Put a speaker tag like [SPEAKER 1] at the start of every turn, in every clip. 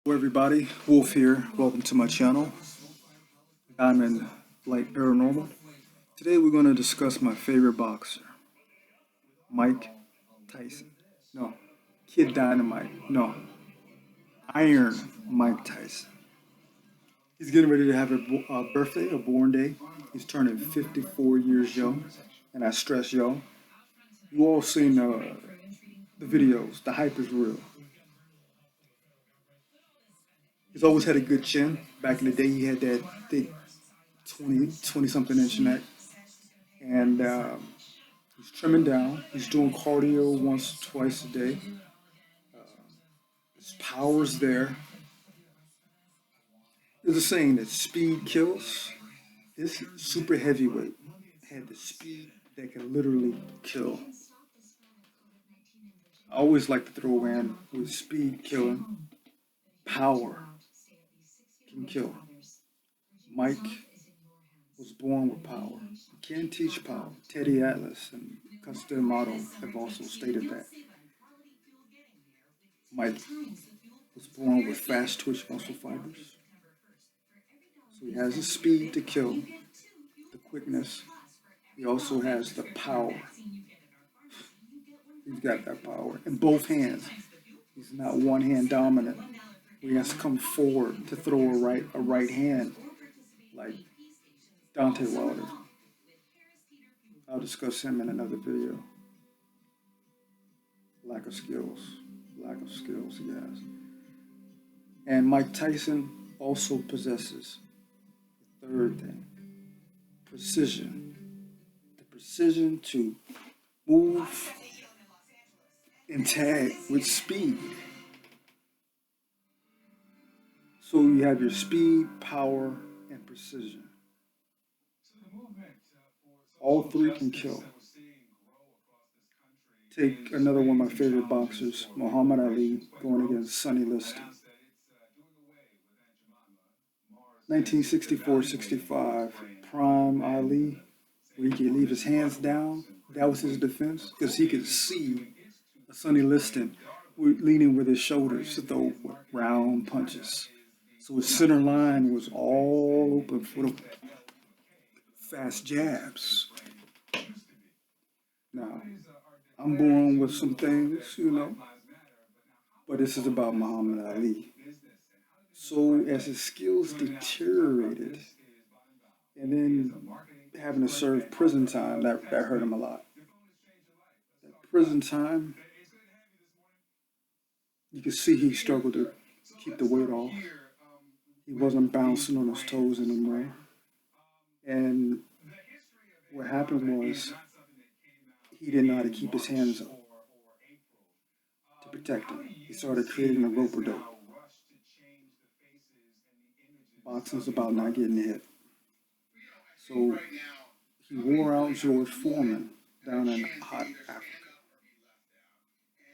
[SPEAKER 1] Hello everybody, Wolf here. Welcome to my channel. Diamond Light Paranormal. Today we're going to discuss my favorite boxer, Mike Tyson. No, Kid Dynamite. No, Iron Mike Tyson. He's getting ready to have a birthday, a born day. He's turning 54 years young, and I stress y'all. You all seen the videos. The hype is real. He's always had a good chin. Back in the day, he had that thick 20 something inch neck. And he's trimming down. He's doing cardio once, twice a day. His power's there. There's a saying that speed kills. This super heavyweight had the speed that can literally kill. I always like to throw in with speed killing, power can kill. Mike was born with power. You can't teach power. Teddy Atlas and Custom Model have also stated that. Mike was born with fast twitch muscle fibers. So he has the speed to kill, the quickness. He also has the power. He's got that power in both hands. He's not one hand dominant. He has to come forward to throw a right hand like Dante Wilder. I'll discuss him in another video. Lack of skills he has. And Mike Tyson also possesses the third thing, precision. The precision to move and tag with speed. So you have your speed, power, and precision. All three can kill. Take another one of my favorite boxers, Muhammad Ali, going against Sonny Liston. 1964-65, prime Ali, where he could leave his hands down. That was his defense, because he could see Sonny Liston leaning with his shoulders to throw round punches. So his center line was all open for the fast jabs. Now, I'm born with some things, but this is about Muhammad Ali. So as his skills deteriorated, and then having to serve prison time, that hurt him a lot. That prison time, you could see he struggled to keep the weight off. He wasn't bouncing on his toes anymore. And what happened was he didn't know how to keep his hands up to protect him. He started creating a rope-a-dope. Boxing's about not getting hit. So he wore out George Foreman down in hot Africa.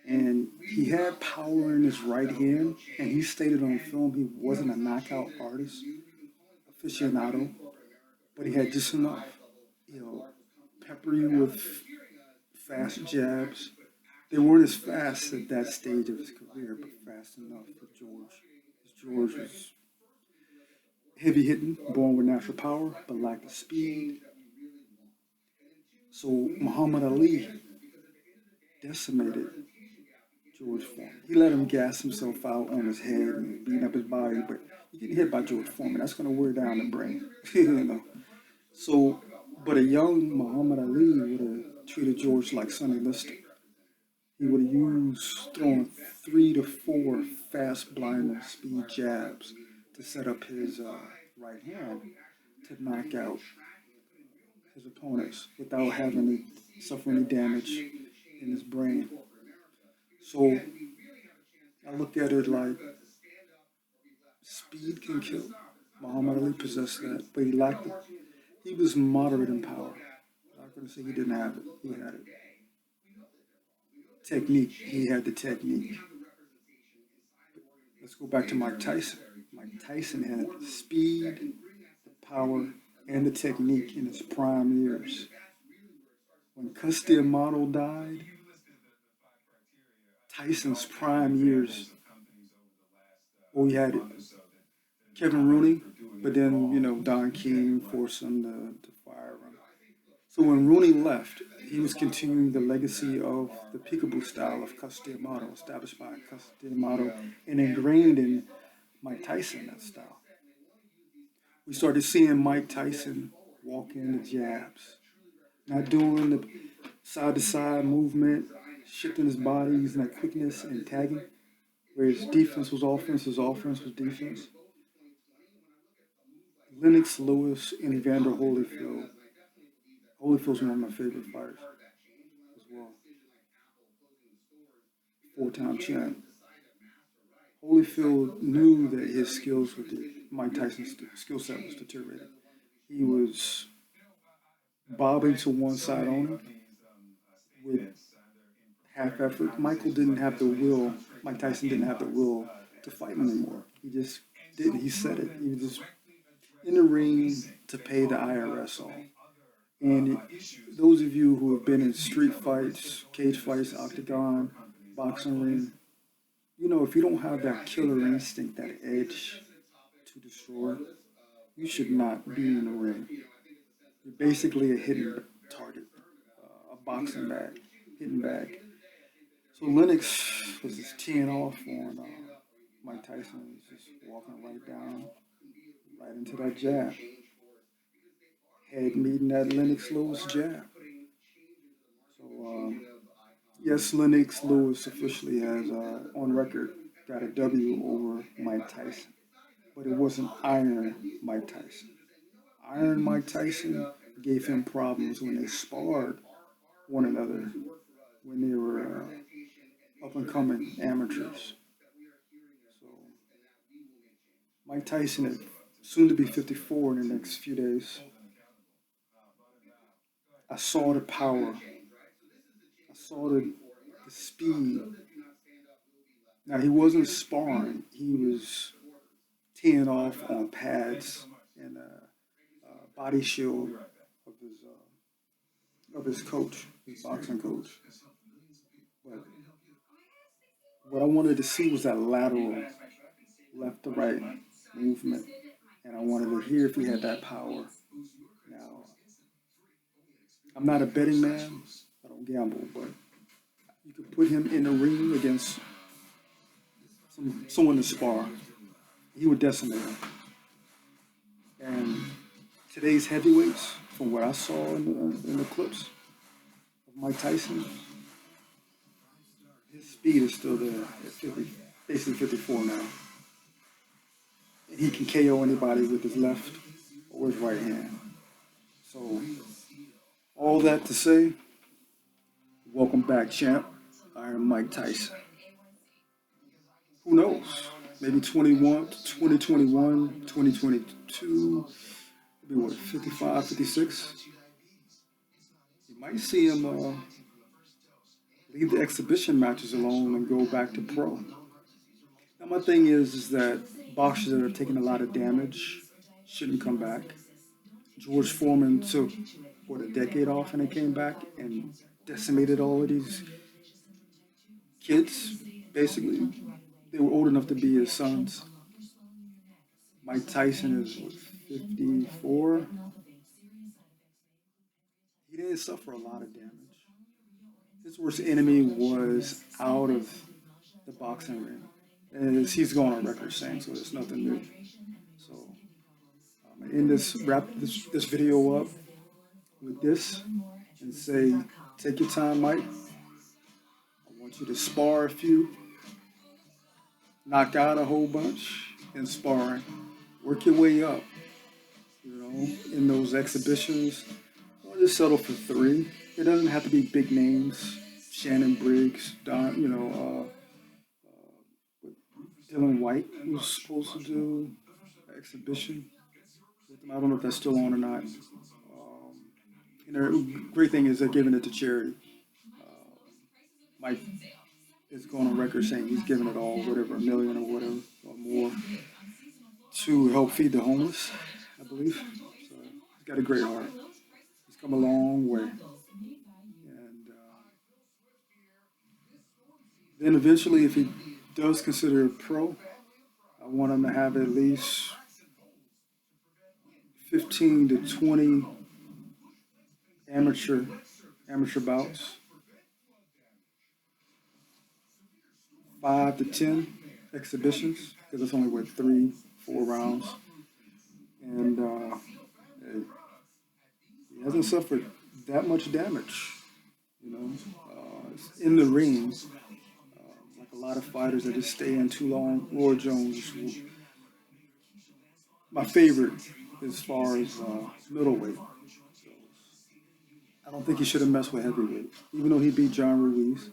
[SPEAKER 1] And he had power in his right hand, and he stated on film he wasn't a knockout artist, aficionado, but he had just enough, pepper you with fast jabs. They weren't as fast at that stage of his career, but fast enough for George. George was heavy hitting, born with natural power, but lacked the speed. So Muhammad Ali decimated George Foreman. He let him gas himself out on his head and beat up his body, but you get hit by George Foreman, that's going to wear down the brain. So, but a young Muhammad Ali would have treated George like Sonny Liston. He would have used throwing 3 to 4 fast blind speed jabs to set up his right hand to knock out his opponents without having to suffer any damage in his brain. So I look at it like speed can kill. Muhammad Ali possessed that, but he lacked it. He was moderate in power. I'm not going to say he didn't have it. He had it. Technique. He had the technique. Let's go back to Mike Tyson. Mike Tyson had the speed, the power, and the technique in his prime years. When Custom Model died, Tyson's prime years Well, we had Kevin Rooney, but then, Don King forced him to fire him. So when Rooney left, he was continuing the legacy of the peekaboo style of Castellamato, established by Castellamato and ingrained in Mike Tyson, that style. We started seeing Mike Tyson walk in the jabs, not doing the side to side movement, shifting his body, using that quickness and tagging, where his defense was offense, his offense was defense. Lennox Lewis and Evander Holyfield. Holyfield's one of my favorite fighters as well. 4-time champ. Holyfield knew that his skills with Mike Tyson's skill set was deteriorating. He was bobbing to one side only with half effort. Michael didn't have the will. Mike Tyson didn't have the will to fight anymore. He just didn't. He said it. He was just in the ring to pay the IRS off. And those of you who have been in street fights, cage fights, octagon, boxing ring, if you don't have that killer instinct, that edge to destroy, you should not be in the ring. You're basically a hidden target, a boxing bag, hidden bag. So Lennox was just teeing off on Mike Tyson. He was just walking right down, right into that jab. Head meeting that Lennox Lewis jab. So, yes, Lennox Lewis officially has, on record, got a W over Mike Tyson. But it wasn't Iron Mike Tyson. Iron Mike Tyson gave him problems when they sparred one another, when they were up and coming amateurs. So Mike Tyson is soon to be 54 in the next few days. I saw the power. I saw the speed. Now, he wasn't sparring. He was teeing off on pads and a body shield of his coach, his boxing coach. But what I wanted to see was that lateral left to right movement, and I wanted to hear if he had that power. Now, I'm not a betting man. I don't gamble, but you could put him in the ring against someone to spar. He would decimate him. And today's heavyweights, from what I saw in the clips of Mike Tyson, his speed is still there at 50, basically 54 now. And he can KO anybody with his left or his right hand. So, all that to say, welcome back, champ. Iron Mike Tyson. Who knows? Maybe 2021, 2022, maybe what, 55, 56? You might see him leave the exhibition matches alone and go back to pro. Now, my thing is that boxers that are taking a lot of damage shouldn't come back. George Foreman took, a decade off and he came back and decimated all of these kids, basically. They were old enough to be his sons. Mike Tyson is, 54? He didn't suffer a lot of damage. His worst enemy was out of the boxing ring. And he's going on record saying, so there's nothing new. So I'm going to wrap this video up with this and say, take your time, Mike. I want you to spar a few, knock out a whole bunch in sparring. Work your way up, in those exhibitions. Or just settle for 3. It doesn't have to be big names. Shannon Briggs, Dylan White was supposed to do an exhibition with them. I don't know if that's still on or not. The great thing is they're giving it to charity. Mike is going on record saying he's giving it all, whatever, $1 million or whatever, or more, to help feed the homeless, I believe. So he's got a great heart. He's come a long way. And then eventually, if he does consider a pro, I want him to have at least 15 to 20 amateur bouts, 5 to 10 exhibitions, because it's only what 3-4 rounds, and he hasn't suffered that much damage. You know, it's in the ring. Like a lot of fighters that just stay in too long. Roy Jones, my favorite as far as middleweight. I don't think he should have messed with heavyweight, even though he beat John Ruiz.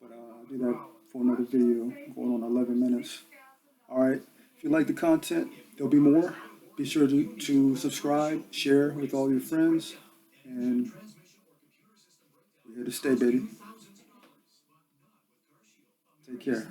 [SPEAKER 1] But I'll do that for another video, going on 11 minutes. All right. If you like the content, there'll be more. Be sure to subscribe, share with all your friends, and we're here to stay, baby. Take care.